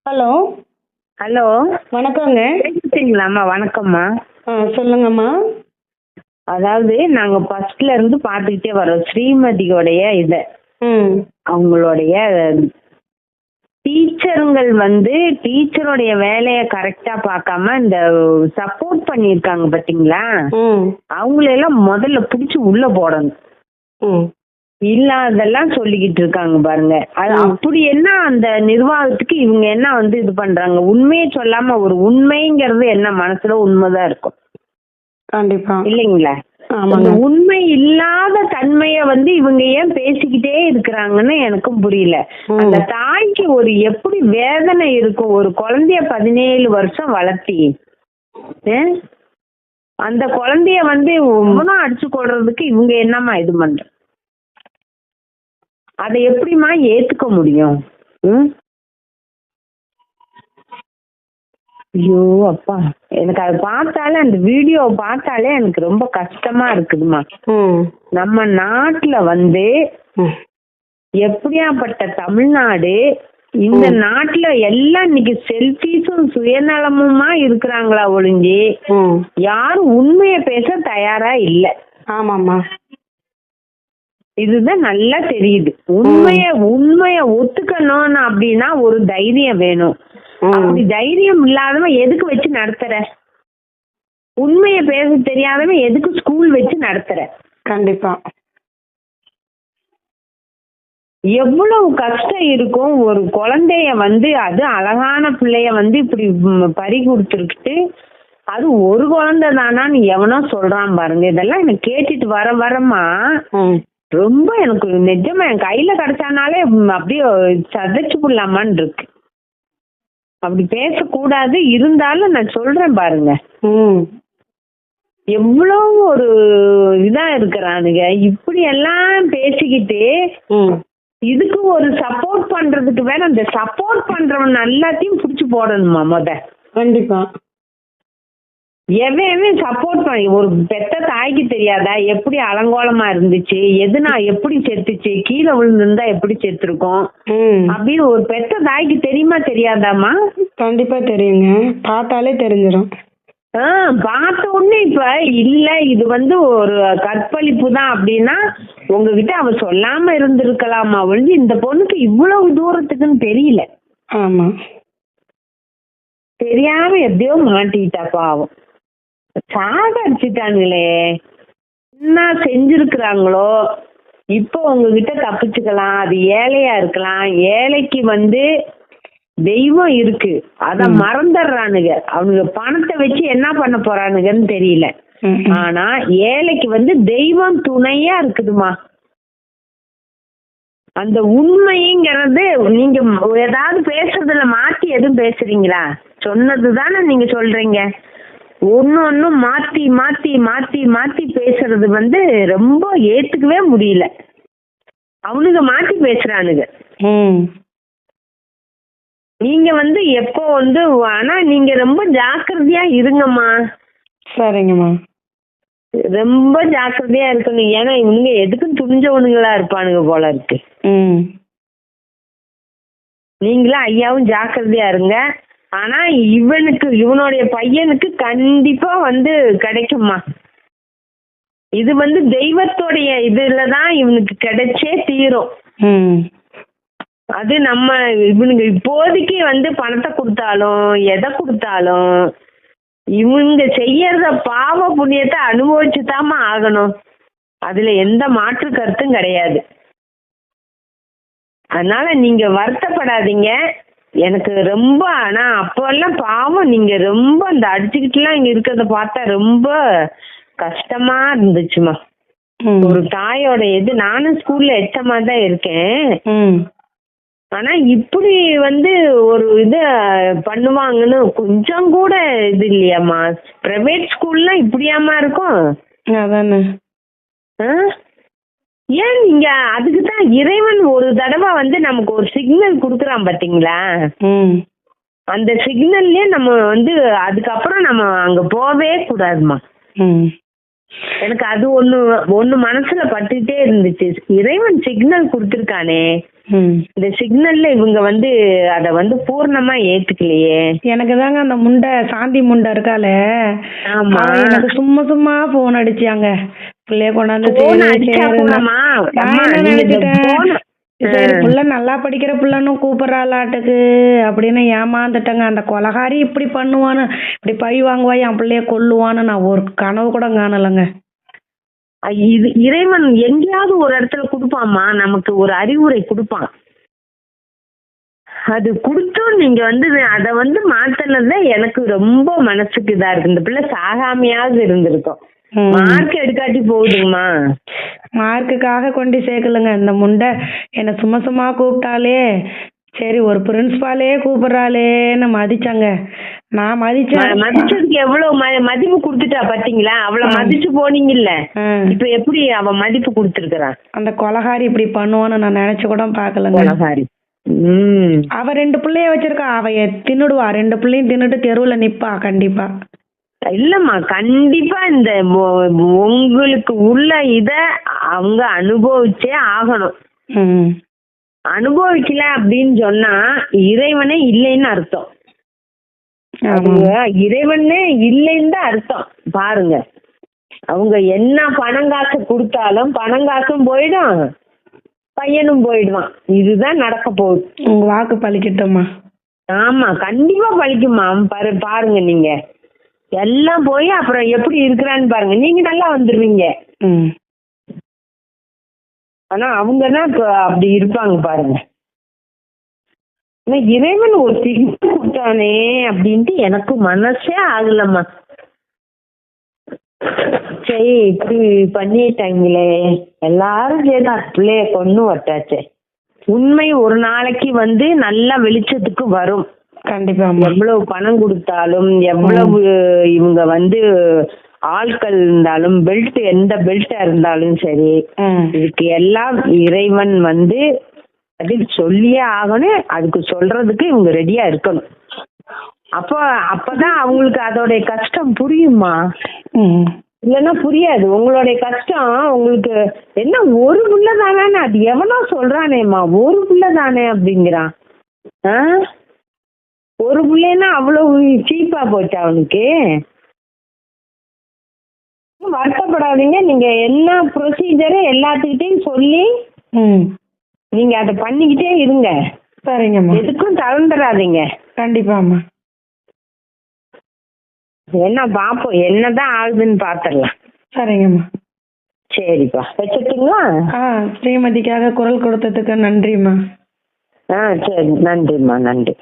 Hello hello வணக்கங்க. பேசுறீங்களாம்மா? வணக்கம்மா. சொல்லுங்கம்மா. அதாவது நாங்கள் ஃபர்ஸ்ட்ல இருந்து பார்த்துக்கிட்டே வரோம் ஸ்ரீமதியோடைய இதை ம் அவங்களுடைய டீச்சருங்கள் வந்து டீச்சருடைய வேலையை கரெக்டாக பார்க்காம இந்த சப்போர்ட் பண்ணியிருக்காங்க பார்த்தீங்களா, ம் அவங்களெல்லாம் முதல்ல பிடிச்சி உள்ளே போடணும். ம் இல்லாதெல்லாம் சொல்லிக்கிட்டு இருக்காங்க பாருங்க. அது அப்படி என்ன அந்த நிர்வாகத்துக்கு இவங்க என்ன வந்து இது பண்றாங்க? உண்மையை சொல்லாம ஒரு உண்மைங்கிறது என்ன மனசுல உண்மைதான் இருக்கும் கண்டிப்பா. இல்லைங்களா? ஆமாங்க. அந்த உண்மை இல்லாத தன்மையை வந்து இவங்க ஏன் பேசிக்கிட்டே இருக்கிறாங்கன்னு எனக்கும் புரியல. அந்த தாய்க்கு ஒரு எப்படி வேதனை இருக்கும், ஒரு குழந்தைய 17 வருஷம் வளர்த்தி அந்த குழந்தைய வந்து ஒவ்வொன்றும் அடிச்சு கொள்றதுக்கு இவங்க என்னம்மா இது பண்ற? அதை எப்படிம்மா ஏத்துக்க முடியும்? ஐயோ அப்பா, எனக்கு அதை பார்த்தாலே அந்த வீடியோவை பார்த்தாலே எனக்கு ரொம்ப கஷ்டமா இருக்குதுமா. நம்ம நாட்டுல வந்து எப்படியாப்பட்ட தமிழ்நாடு, இந்த நாட்டுல எல்லாம் இன்னைக்கு செல்ஃபிஸும் சுயநலமுமா இருக்கிறாங்களா ஒழிஞ்சு யாரும் உண்மையை பேச தயாரா இல்ல. ஆமாம்மா. இதுதான் நல்லா தெரியுது. உண்மைய ஒத்துக்கணும்னு அப்படின்னா ஒரு தைரியம் வேணும். அப்படி தைரியம் இல்லாதவன் எதுக்கு வச்சு நடத்துற? உண்மைய பேச தெரியாதவன் எதுக்கு ஸ்கூல் வச்சு நடத்துற? கண்டிப்பா. எவ்வளவு கஷ்டம் இருக்கும் ஒரு குழந்தைய வந்து, அது அழகான பிள்ளைய வந்து இப்படி பறி கொடுத்துருக்கிட்டு, அது ஒரு குழந்தை தானான்னு எவனோ சொல்றான் பாருங்க. இதெல்லாம் எனக்கு கேட்டுட்டு வரமா ரொம்ப எனக்கு நிஜமா என் கையில கிடைச்சானாலே அப்படியே சதைச்சு போடலாமான்னு இருக்கு. அப்படி பேசக்கூடாது. இருந்தாலும் நான் சொல்றேன் பாருங்க, எவ்வளவு ஒரு இதா இருக்கிறானுங்க. இப்படி எல்லாம் பேசிக்கிட்டு இதுக்கு ஒரு சப்போர்ட் பண்றதுக்கு வேற அந்த சப்போர்ட் பண்றவன் எல்லாத்தையும் புடிச்சு போடணுமா? கண்டிப்பா. எவன் சப்போர்ட் பண்ணி ஒரு பெத்த தாய்க்கு தெரியாதா எப்படி அலங்கோலமா இருந்துச்சு, எதுனா எப்படி செத்துச்சு, கீழே விழுந்திருந்தா எப்படி செத்துருக்கோம் அப்படின்னு ஒரு பெத்த தாய்க்கு தெரியுமா தெரியாதாமா? கண்டிப்பா தெரியுங்க. பார்த்தாலே தெரிஞ்சிடும். பார்த்த உடனே இப்ப இல்ல இது வந்து ஒரு கற்பழிப்பு தான் அப்படின்னா உங்ககிட்ட அவ சொல்லாம இருந்திருக்கலாமா ஒழிஞ்சு இந்த பொண்ணுக்கு இவ்வளவு தூரத்துக்குன்னு தெரியல. ஆமா. தெரியாம எப்படியோ மாட்டிக்கிட்டா பாவம். சாகடிச்சுட்டாங்களே, என்ன செஞ்சிருக்கிறாங்களோ. இப்போ உங்ககிட்ட தப்பிச்சுக்கலாம். அது ஏழையா இருக்கலாம். ஏழைக்கு வந்து தெய்வம் இருக்கு, அத மறந்துடுறானுங்க. அவனுங்க பணத்தை வச்சு என்ன பண்ண போறானுங்கன்னு தெரியல. ஆனா ஏழைக்கு வந்து தெய்வம் துணையா இருக்குதுமா. அந்த உண்மைங்கிறது நீங்க ஏதாவது பேசுறதுல மாத்தி எதுவும் பேசுறீங்களா? சொன்னதுதானே நீங்க சொல்றீங்க. ஒன்னும் மாத்தி மாத்தி மாத்தி மாத்தி பேசுறது வந்து ரொம்ப ஏத்துக்கவே முடியல. அவனுங்க மாத்தி பேசுறானுங்க. நீங்க வந்து எப்போ வந்து ஆனா நீங்க ரொம்ப ஜாக்கிரதையா இருங்கம்மா. சரிங்கம்மா. ரொம்ப ஜாக்கிரதையா இருக்கணும். ஏன்னா இவனுங்க எதுக்கும் துணிஞ்சவனுங்களா இருப்பானுங்க போல இருக்கு. நீங்களும் ஐயாவும் ஜாக்கிரதையா இருங்க. ஆனா இவனுடைய பையனுக்கு கண்டிப்பா வந்து கிடைக்குமா. இது வந்து தெய்வத்தோடைய இதுலதான் இவனுக்கு கிடைச்சே தீரும். அது நம்ம இவனுங்க இப்போதைக்கு வந்து பணத்தை கொடுத்தாலும் எதை கொடுத்தாலும் இவங்க செய்யறத பாவ புண்ணியத்தை அனுபவிச்சுதாமா ஆகணும். அதுல எந்த மாற்று கருத்தும் கிடையாது. அதனால நீங்க வருத்தப்படாதீங்க. எனக்கு ரொம்ப ஆனா அப்பெல்லாம் பாவம் நீங்க ரொம்ப அந்த அடிச்சுக்கிட்டுலாம் இங்க இருக்கிறத பார்த்தா ரொம்ப கஷ்டமா இருந்துச்சுமா. ஒரு தாயோட இது நானும் ஸ்கூல்ல எச்சமா தான் இருக்கேன். ஆனா இப்படி வந்து ஒரு இது பண்ணுவாங்கன்னு கொஞ்சம் கூட இது இல்லையாம்மா. பிரைவேட் ஸ்கூல்லாம் இப்படியாமா இருக்கும்? அதானே. ஏன் நீங்க அதுக்கு தான் இறைவன் ஒரு தடவை வந்து நமக்கு ஒரு சிக்னல் கொடுக்குறான் பாத்தீங்களா? அந்த சிக்னல்லே நம்ம வந்து அதுக்கப்புறம் நம்ம அங்க போவே கூடாதுமா. எனக்கு அது ஒண்ணு மனசுல பட்டுட்டே இருந்துச்சு. இறைவன் சிக்னல் கொடுத்திருக்கானே, இந்த சிக்னல்ல இவங்க அத பூர்ணமா ஏத்துக்கலையே. எனக்கு தாங்க அந்த முண்டை சாந்தி முண்டை இருக்காளே, ஆமா. அவ எனக்கு சும்மா சும்மா போன் அடிச்சாங்க. பிள்ளைய கொண்டாந்து போன் அடிச்சா கூடமா? அம்மா, நீங்க இந்த போன் சரி புள்ள நல்லா படிக்கிற புள்ளன்னு கூப்பிடுறாளாட்டுக்கு அப்படின்னு ஏமாந்துட்டேங்க. அந்த கொலகாரி இப்படி பண்ணுவான்னு, இப்படி பழி வாங்குவா, என் பிள்ளைய கொல்லுவான்னு நான் ஒரு கனவு கூட காணலைங்க. இது இறைவன் எங்கேயாவது ஒரு இடத்துல கொடுப்பாமா, நமக்கு ஒரு அறிவுரை கொடுப்பான். அது கொடுத்தும் நீங்க அத மாத்தனதுதான் எனக்கு ரொம்ப மனசுக்கு இதா இருக்கு. இந்த பிள்ளை சாகாமையாவது இருந்திருக்கும். மார்க் எடுக்காட்டி போகுதுங்கம்மா. மார்க்குக்காக கொண்டு சேர்க்கலுங்க. இந்த முண்டை என்னை சும்மா சும்மா கூப்பிட்டாலே, சரி ஒரு பிரின்சிபாலே கூப்பிடுறாளேன்னு மதிச்சாங்க. நான் மதிச்சதுக்கு எவ்வளவு மதிப்பு குடுத்துட்டா பாத்தீங்களா? அவ்வளவு மதிச்சு போனீங்கல்ல, இப்ப எப்படி அவ மதிப்பு குடுத்திருக்கா? அந்த கொலகாரி இப்படி பண்ணுவான்னு நான் நினைச்சு கூட பாக்கலங்க. கொலகாரி. அவ 2 பிள்ளைய வச்சிருக்கா, அவ தின்னுடுவா. 2 பிள்ளையும் தின்னுட்டு தெருவுல நிப்பா கண்டிப்பா. இல்லம்மா, கண்டிப்பா இந்த உங்களுக்கு உள்ள இத அவங்க அனுபவிச்சே ஆகணும். அனுபவிக்கல அப்படின்னு சொன்னா இறைவனே இல்லைன்னு அர்த்தம். இறைவனே இல்லைன்னு தான் அர்த்தம். பாருங்க, அவங்க என்ன பணம் காசு கொடுத்தாலும் பணம் காசும் போயிடும், பையனும் போயிடுவான். இதுதான் நடக்க போகுது. உங்க வாக்கு பழிக்கட்டுமா? ஆமா, கண்டிப்பா பழிக்குமா. பாருங்க, நீங்க எல்லாம் போய் அப்புறம் எப்படி இருக்கிறான்னு பாருங்க. நீங்க நல்லா வந்துருவீங்க. ஆனா அவங்கதான் அப்படி இருப்பாங்க பாருங்க. இறைவன் ஒரு சிக்னல் கொடுத்தானே அப்படின்ட்டு எனக்கு மனசே ஆகலம்மா. சரி, இப்படி பண்ணிட்டாங்களே, எல்லாரும் சேர்ந்தா பிள்ளைய கொண்டு வட்டாச்சே. உண்மை ஒரு நாளைக்கு நல்லா வெளிச்சத்துக்கு வரும். கண்டிப்பா. எவ்வளவு பணம் கொடுத்தாலும், எவ்வளவு இவங்க ஆட்கள் இருந்தாலும், பெல்ட் எந்த பெல்ட்டா இருந்தாலும் சரி, இதுக்கு எல்லாம் இறைவன் பதில் சொல்லியே ஆகணும். அதுக்கு சொல்றதுக்கு இவங்க ரெடியா இருக்கணும். அப்பதான் அவங்களுக்கு அதோடைய கஷ்டம் புரியுமா? இல்லைன்னா புரியாது. உங்களுடைய கஷ்டம் உங்களுக்கு என்ன, ஒரு புள்ள தானே, அது எவனோ சொல்றானேம்மா, ஒரு புள்ள தானே அப்படிங்கிறான். ஒரு புள்ளைன்னா அவ்வளவு சீப்பா போச்சு அவனுக்கு. வருத்தப்படாதீங்க. நீங்க என்ன ப்ரொசீஜரு எல்லாத்துக்கிட்டையும் சொல்லி நீங்க அதை பண்ணிக்கிட்டே இருங்க. சரிங்கம்மா. எதுக்கும் தளர்ந்துடாதீங்க. கண்டிப்பாம்மா. என்ன பாப்போம், என்னதான் ஆகுதுன்னு பாத்துடலாம். சரிங்கம்மா. சரிப்பா, வச்சுட்டுங்களா? ஸ்ரீமதிக்காக குரல் கொடுத்ததுக்கு நன்றிம்மா. சரி, நன்றிம்மா. நன்றி.